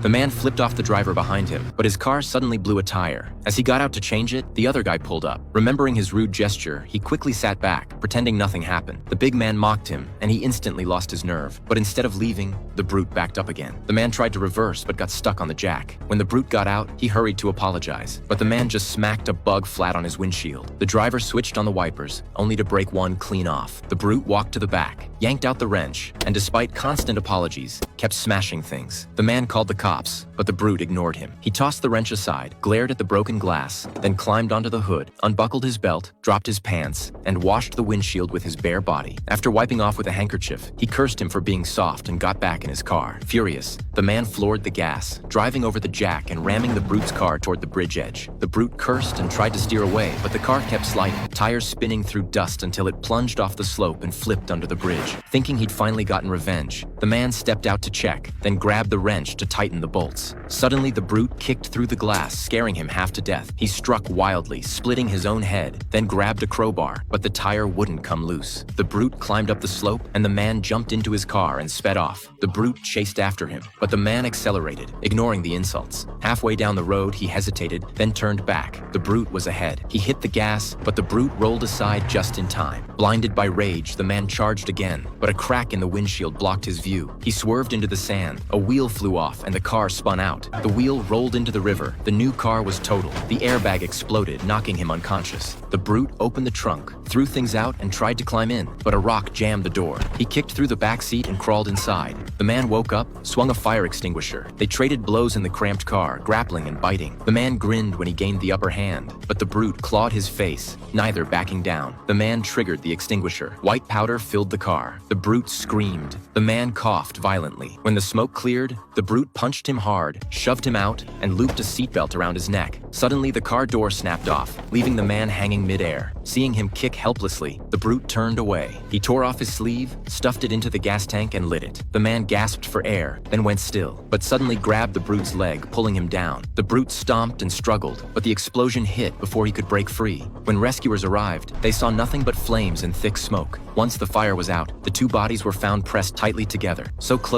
The man flipped off the driver behind him, but his car suddenly blew a tire. As he got out to change it, the other guy pulled up. Remembering his rude gesture, he quickly sat back, pretending nothing happened. The big man mocked him, and he instantly lost his nerve. But instead of leaving, the brute backed up again. The man tried to reverse, but got stuck on the jack. When the brute got out, he hurried to apologize, but the man just smacked a bug flat on his windshield. The driver switched on the wipers, only to break one clean off. The brute walked to the back, yanked out the wrench, and despite constant apologies, kept smashing things. The man called the cops, but the brute ignored him. He tossed the wrench aside, glared at the broken glass, then climbed onto the hood, unbuckled his belt, dropped his pants, and washed the windshield with his bare body. After wiping off with a handkerchief, he cursed him for being soft and got back in his car. Furious, the man floored the gas, driving over the jack and ramming the brute's car toward the bridge edge. The brute cursed and tried to steer away, but the car kept sliding, tires spinning through dust until it plunged off the slope and flipped under the bridge. Thinking he'd finally gotten revenge, the man stepped out to check, then grabbed the wrench to tighten the bolts. Suddenly, the brute kicked through the glass, scaring him half to death. He struck wildly, splitting his own head, then grabbed a crowbar, but the tire wouldn't come loose. The brute climbed up the slope, and the man jumped into his car and sped off. The brute chased after him, but the man accelerated, ignoring the insults. Halfway down the road, he hesitated, then turned back. The brute was ahead. He hit the gas, but the brute rolled aside just in time. Blinded by rage, the man charged again, but a crack in the windshield blocked his view. He swerved into the sand. A wheel flew off, and the car spun out. The wheel rolled into the river. The new car was totaled. The airbag exploded, knocking him unconscious. The brute opened the trunk, threw things out, and tried to climb in, but a rock jammed the door. He kicked through the back seat and crawled inside. The man woke up, swung a fire extinguisher. They traded blows in the cramped car, grappling and biting. The man grinned when he gained the upper hand, but the brute clawed his face, neither backing down. The man triggered the extinguisher. White powder filled the car. The brute screamed. The man coughed violently. When the smoke cleared, the brute punched him hard, shoved him out, and looped a seatbelt around his neck. Suddenly, the car door snapped off, leaving the man hanging midair. Seeing him kick helplessly, the brute turned away. He tore off his sleeve, stuffed it into the gas tank, and lit it. The man gasped for air, then went still, but suddenly grabbed the brute's leg, pulling him down. The brute stomped and struggled, but the explosion hit before he could break free. When rescuers arrived, they saw nothing but flames and thick smoke. Once the fire was out, the two bodies were found pressed tightly together, so close